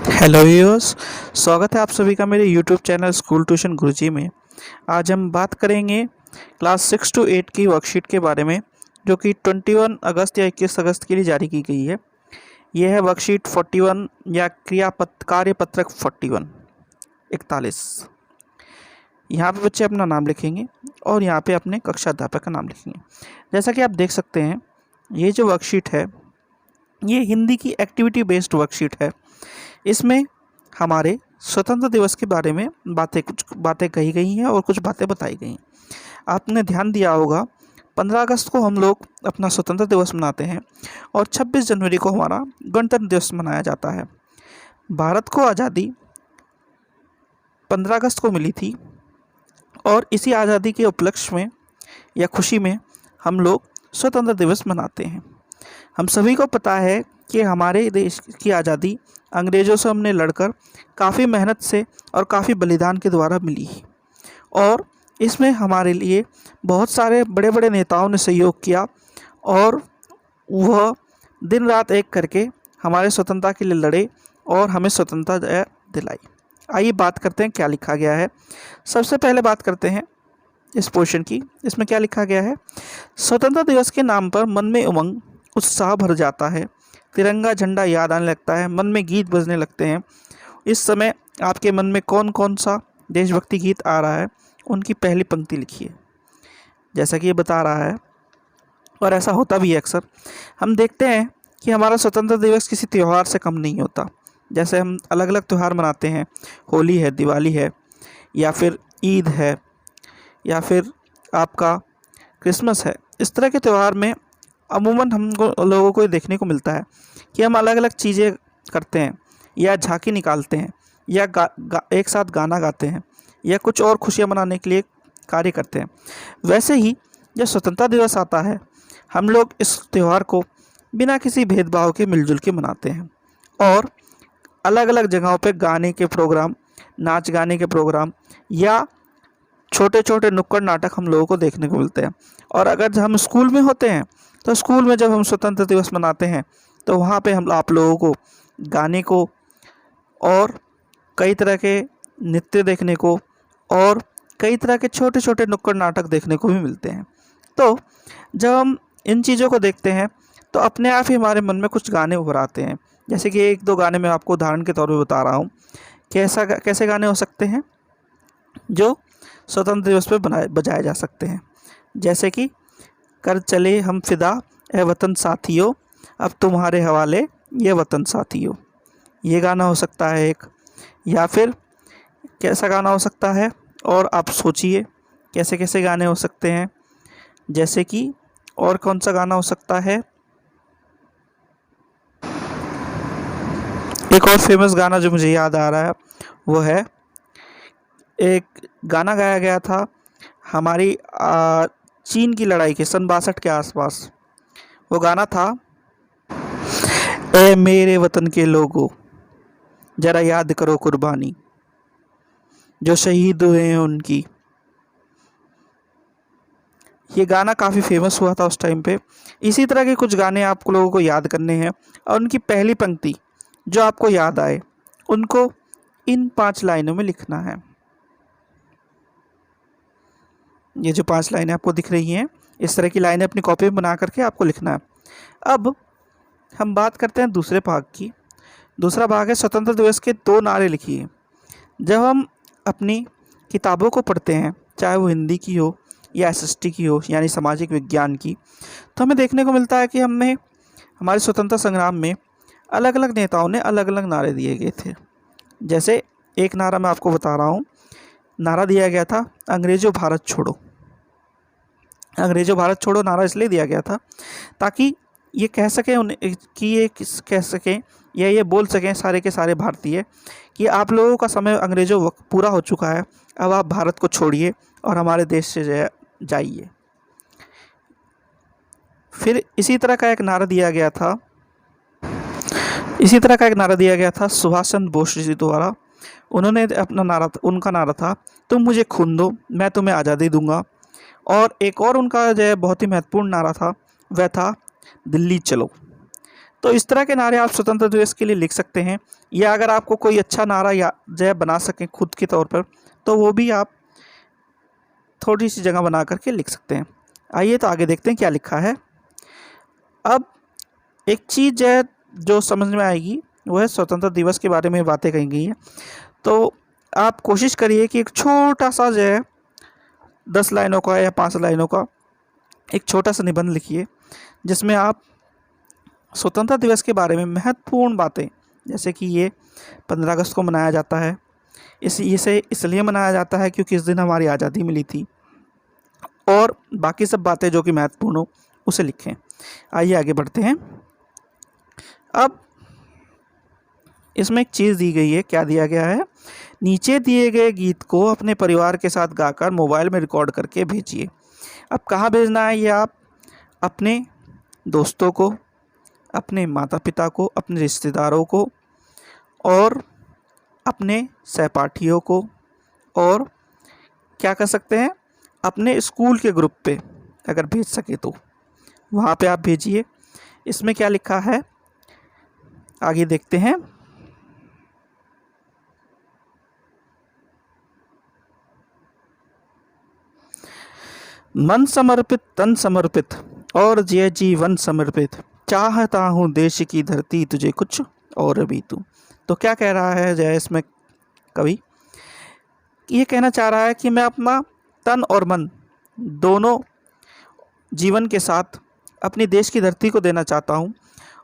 Hello viewers. स्वागत है आप सभी का मेरे यूट्यूब चैनल स्कूल ट्यूशन गुरुजी में। आज हम बात करेंगे क्लास 6 to 8 की वर्कशीट के बारे में, जो कि 21 अगस्त या 21 अगस्त के लिए जारी की गई है। यह है वर्कशीट 41 या कार्यपत्रक 41। यहाँ पे बच्चे अपना नाम लिखेंगे और यहाँ पे अपने कक्षा अध्यापक का नाम लिखेंगे। जैसा कि आप देख सकते हैं, ये जो वर्कशीट है ये हिंदी की एक्टिविटी बेस्ड वर्कशीट है। इसमें हमारे स्वतंत्रता दिवस के बारे में कुछ बातें कही गई हैं और कुछ बातें बताई गई हैं। आपने ध्यान दिया होगा, 15 अगस्त को हम लोग अपना स्वतंत्रता दिवस मनाते हैं और 26 जनवरी को हमारा गणतंत्र दिवस मनाया जाता है। भारत को आज़ादी 15 अगस्त को मिली थी और इसी आज़ादी के उपलक्ष्य में या खुशी में हम लोग स्वतंत्रता दिवस मनाते हैं। हम सभी को पता है कि हमारे देश की आज़ादी अंग्रेज़ों से हमने लड़कर काफ़ी मेहनत से और काफ़ी बलिदान के द्वारा मिली और इसमें हमारे लिए बहुत सारे बड़े बड़े नेताओं ने सहयोग किया और वह दिन रात एक करके हमारे स्वतंत्रता के लिए लड़े और हमें स्वतंत्रता दिलाई। आइए बात करते हैं क्या लिखा गया है। सबसे पहले बात करते हैं इस पोर्शन की। इसमें क्या लिखा गया है? स्वतंत्रता दिवस के नाम पर मन में उमंग उत्साह भर जाता है, तिरंगा झंडा याद आने लगता है, मन में गीत बजने लगते हैं। इस समय आपके मन में कौन कौन सा देशभक्ति गीत आ रहा है, उनकी पहली पंक्ति लिखिए, जैसा कि ये बता रहा है। और ऐसा होता भी है अक्सर। हम देखते हैं कि हमारा स्वतंत्रता दिवस किसी त्यौहार से कम नहीं होता। जैसे हम अलग अलग त्यौहार मनाते हैं, होली है, दिवाली है, या फिर ईद है, या फिर आपका क्रिसमस है। इस तरह के त्यौहार में अमूमन हम लोगों को ये देखने को मिलता है कि हम अलग अलग चीज़ें करते हैं, या झांकी निकालते हैं, या एक साथ गाना गाते हैं, या कुछ और खुशियाँ मनाने के लिए कार्य करते हैं। वैसे ही जब स्वतंत्रता दिवस आता है, हम लोग इस त्यौहार को बिना किसी भेदभाव के मिलजुल के मनाते हैं और अलग अलग जगहों पे गाने के प्रोग्राम, नाच गाने के प्रोग्राम या छोटे छोटे नुक्कड़ नाटक हम लोगों को देखने को मिलते हैं। और अगर हम स्कूल में होते हैं तो स्कूल में जब हम स्वतंत्रता दिवस मनाते हैं तो वहाँ पे हम आप लोगों को गाने को और कई तरह के नृत्य देखने को और कई तरह के छोटे छोटे नुक्कड़ नाटक देखने को भी मिलते हैं। तो जब हम इन चीज़ों को देखते हैं तो अपने आप ही हमारे मन में कुछ गाने उभर आते हैं। जैसे कि एक दो गाने मैं आपको उदाहरण के तौर पर बता रहा हूँ। कैसे गाने हो सकते हैं जो स्वतंत्रता दिवस पर बजाए जा सकते हैं। जैसे कि कर चले हम फिदा ए वतन साथियों, अब तुम्हारे हवाले ये वतन साथियों, ये गाना हो सकता है एक। या फिर कैसा गाना हो सकता है, और आप सोचिए कैसे कैसे गाने हो सकते हैं। जैसे कि और कौन सा गाना हो सकता है? एक और फेमस गाना जो मुझे याद आ रहा है वो है, एक गाना गाया गया था हमारी चीन की लड़ाई के सन 62 के आसपास। वो गाना था, ए मेरे वतन के लोगों जरा याद करो कुर्बानी जो शहीद हुए हैं उनकी। ये गाना काफ़ी फेमस हुआ था उस टाइम पे। इसी तरह के कुछ गाने आप लोगों को याद करने हैं और उनकी पहली पंक्ति जो आपको याद आए उनको इन 5 लाइनों में लिखना है। ये जो 5 लाइनें आपको दिख रही हैं, इस तरह की लाइनें अपनी कॉपी में बना करके आपको लिखना है। अब हम बात करते हैं दूसरे भाग की। दूसरा भाग है स्वतंत्रता दिवस के 2 नारे लिखिए। जब हम अपनी किताबों को पढ़ते हैं, चाहे वो हिंदी की हो या एसएसटी की हो यानी सामाजिक विज्ञान की, तो हमें देखने को मिलता है कि हमारे स्वतंत्रता संग्राम में अलग अलग नेताओं ने अलग अलग नारे दिए गए थे। जैसे एक नारा मैं आपको बता रहा हूँ। नारा दिया गया था, अंग्रेज़ों भारत छोड़ो। अंग्रेज़ों भारत छोड़ो नारा इसलिए दिया गया था ताकि ये कह सकें कह सकें या ये बोल सकें सारे के सारे भारतीय कि आप लोगों का समय अंग्रेज़ों वक्त पूरा हो चुका है, अब आप भारत को छोड़िए और हमारे देश से जाइए। फिर इसी तरह का एक नारा दिया गया था सुभाष चंद्र बोस जी द्वारा। उनका नारा था, तुम मुझे खून दो मैं तुम्हें आज़ादी दूंगा। और एक और उनका जो है बहुत ही महत्वपूर्ण नारा था, वह था दिल्ली चलो। तो इस तरह के नारे आप स्वतंत्रता दिवस के लिए लिख सकते हैं, या अगर आपको कोई अच्छा नारा या जय बना सकें खुद के तौर पर, तो वो भी आप थोड़ी सी जगह बना करके लिख सकते हैं। आइए तो आगे देखते हैं क्या लिखा है। अब एक चीज़ है जो समझ में आएगी, वो है स्वतंत्रता दिवस के बारे में बातें कही गई हैं। तो आप कोशिश करिए कि एक छोटा सा जो है 10 लाइनों का या 5 लाइनों का एक छोटा सा निबंध लिखिए, जिसमें आप स्वतंत्रता दिवस के बारे में महत्वपूर्ण बातें, जैसे कि ये 15 अगस्त को मनाया जाता है, इसे इसलिए मनाया जाता है क्योंकि इस दिन हमारी आज़ादी मिली थी, और बाकी सब बातें जो कि महत्वपूर्ण हो उसे लिखें। आइए आगे बढ़ते हैं। अब इसमें एक चीज़ दी गई है, क्या दिया गया है? नीचे दिए गए गीत को अपने परिवार के साथ गाकर मोबाइल में रिकॉर्ड करके भेजिए। अब कहाँ भेजना है ये? आप अपने दोस्तों को, अपने माता पिता को, अपने रिश्तेदारों को, और अपने सहपाठियों को, और क्या कर सकते हैं, अपने स्कूल के ग्रुप पे अगर भेज सके तो वहाँ पे आप भेजिए। इसमें क्या लिखा है आगे देखते हैं। मन समर्पित तन समर्पित और जय जीवन समर्पित, चाहता हूँ देश की धरती तुझे कुछ और भी तू। तो क्या कह रहा है जय इसमें कवि? ये कहना चाह रहा है कि मैं अपना तन और मन दोनों जीवन के साथ अपनी देश की धरती को देना चाहता हूँ,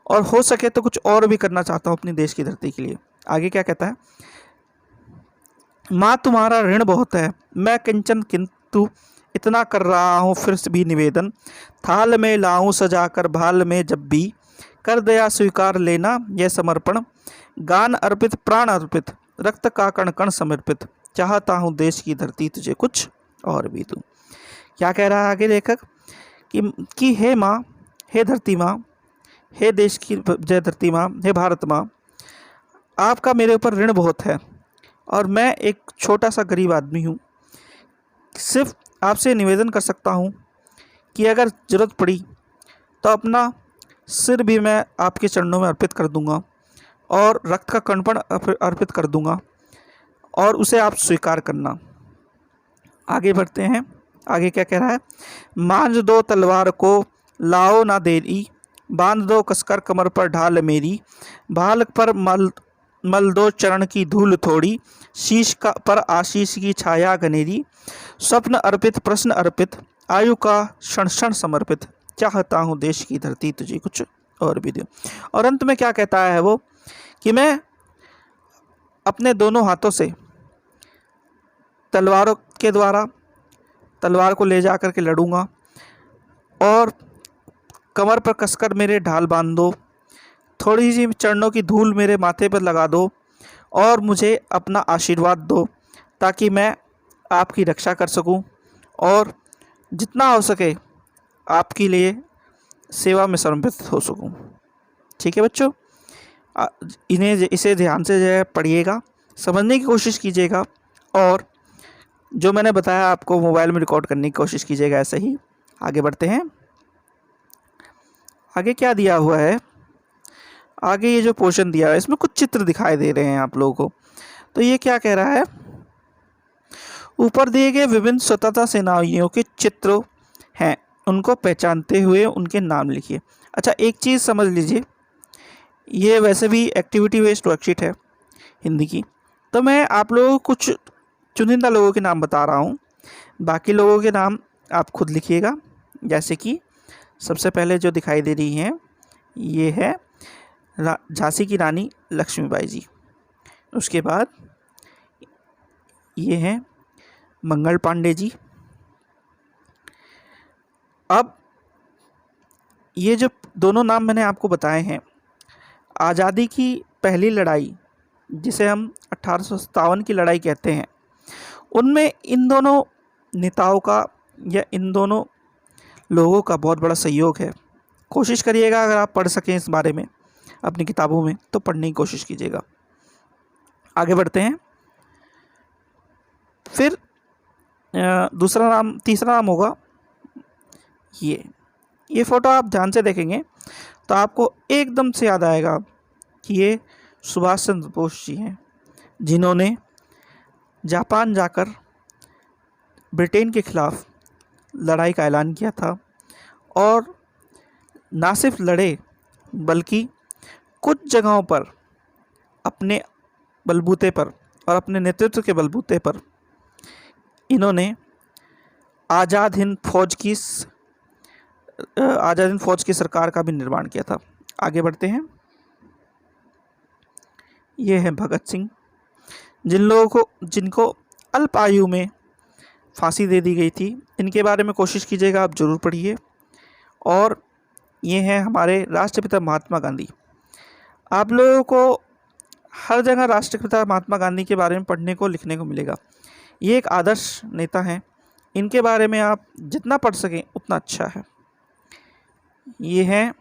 और हो सके तो कुछ और भी करना चाहता हूँ अपनी देश की धरती के लिए। आगे क्या कहता है? माँ तुम्हारा ऋण बहुत है, मैं किंचन किंतु इतना कर रहा हूँ फिर से भी निवेदन, थाल में लाऊं सजा कर भाल में जब भी, कर दया स्वीकार लेना यह समर्पण, गान अर्पित प्राण अर्पित रक्त का कण कण समर्पित, चाहता हूँ देश की धरती तुझे कुछ और भी दूँ। क्या कह रहा है आगे लेखक कि हे माँ, हे धरती माँ, हे देश की जय धरती माँ, हे भारत माँ, आपका मेरे ऊपर ऋण बहुत है, और मैं एक छोटा सा गरीब आदमी हूँ। सिर्फ आपसे निवेदन कर सकता हूँ कि अगर ज़रूरत पड़ी तो अपना सिर भी मैं आपके चरणों में अर्पित कर दूंगा, और रक्त का कणपण अर्पित कर दूंगा, और उसे आप स्वीकार करना। आगे बढ़ते हैं। आगे क्या कह रहा है? मांझ दो तलवार को लाओ ना देरी, बांध दो कसकर कमर पर ढाल मेरी, भाल पर मल दो चरण की धूल थोड़ी, शीश का पर आशीष की छाया घनेरी, स्वप्न अर्पित प्रश्न अर्पित आयु का क्षण क्षण समर्पित, चाहता हूँ देश की धरती तुझे कुछ और भी दे। और अंत में क्या कहता है वो कि मैं अपने दोनों हाथों से तलवारों के द्वारा तलवार को ले जा कर के लड़ूंगा, और कमर पर कसकर मेरे ढाल बांध दो, थोड़ी सी चरणों की धूल मेरे माथे पर लगा दो, और मुझे अपना आशीर्वाद दो, ताकि मैं आपकी रक्षा कर सकूं, और जितना हो सके आपके लिए सेवा में समर्पित हो सकूं। ठीक है बच्चों, इसे ध्यान से जो है पढ़िएगा, समझने की कोशिश कीजिएगा, और जो मैंने बताया आपको मोबाइल में रिकॉर्ड करने की कोशिश कीजिएगा। ऐसे ही आगे बढ़ते हैं। आगे क्या दिया हुआ है? आगे ये जो पोर्शन दिया है इसमें कुछ चित्र दिखाई दे रहे हैं आप लोगों को। तो ये क्या कह रहा है? ऊपर दिए गए विभिन्न स्वतंत्रता सेनानियों के चित्र हैं, उनको पहचानते हुए उनके नाम लिखिए। अच्छा, एक चीज़ समझ लीजिए, ये वैसे भी एक्टिविटी बेस्ड वर्कशीट है हिंदी की, तो मैं आप लोगों को कुछ चुनिंदा लोगों के नाम बता रहा हूँ, बाकी लोगों के नाम आप खुद लिखिएगा। जैसे कि सबसे पहले जो दिखाई दे रही हैं ये है झांसी की रानी लक्ष्मीबाई जी। उसके बाद ये हैं मंगल पांडे जी। अब ये जो दोनों नाम मैंने आपको बताए हैं, आज़ादी की पहली लड़ाई जिसे हम 1857 की लड़ाई कहते हैं, उनमें इन दोनों नेताओं का या इन दोनों लोगों का बहुत बड़ा सहयोग है। कोशिश करिएगा अगर आप पढ़ सकें इस बारे में अपनी किताबों में तो पढ़ने की कोशिश कीजिएगा। आगे बढ़ते हैं। फिर तीसरा नाम होगा ये फ़ोटो। आप ध्यान से देखेंगे तो आपको एकदम से याद आएगा कि ये सुभाष चंद्र बोस जी हैं, जिन्होंने जापान जाकर ब्रिटेन के खिलाफ लड़ाई का ऐलान किया था और ना सिर्फ लड़े बल्कि कुछ जगहों पर अपने बलबूते पर और अपने नेतृत्व के बलबूते पर इन्होंने आज़ाद हिंद फौज की सरकार का भी निर्माण किया था। आगे बढ़ते हैं। ये है भगत सिंह, जिनको अल्प आयु में फांसी दे दी गई थी। इनके बारे में कोशिश कीजिएगा, आप ज़रूर पढ़िए। और ये हैं हमारे राष्ट्रपिता महात्मा गांधी। आप लोगों को हर जगह राष्ट्रपिता महात्मा गांधी के बारे में पढ़ने को लिखने को मिलेगा। ये एक आदर्श नेता हैं, इनके बारे में आप जितना पढ़ सकें उतना अच्छा है। ये हैं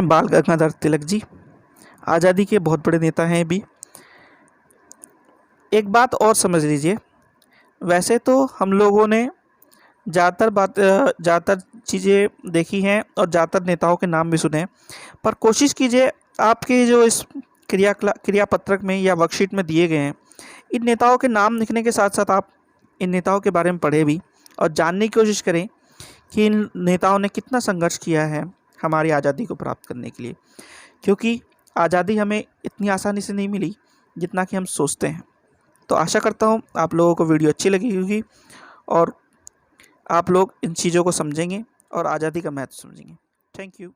बाल गंगाधर तिलक जी, आज़ादी के बहुत बड़े नेता हैं भी। एक बात और समझ लीजिए, वैसे तो हम लोगों ने ज़्यादातर चीज़ें देखी हैं और ज़्यादातर नेताओं के नाम भी सुने हैं, पर कोशिश कीजिए आपके जो इस क्रियापत्रक में या वर्कशीट में दिए गए हैं, इन नेताओं के नाम लिखने के साथ साथ आप इन नेताओं के बारे में पढ़ें भी और जानने की कोशिश करें कि इन नेताओं ने कितना संघर्ष किया है हमारी आज़ादी को प्राप्त करने के लिए, क्योंकि आज़ादी हमें इतनी आसानी से नहीं मिली जितना कि हम सोचते हैं। तो आशा करता हूँ आप लोगों को वीडियो अच्छी लगी होगी और आप लोग इन चीज़ों को समझेंगे और आज़ादी का महत्व समझेंगे। Thank you.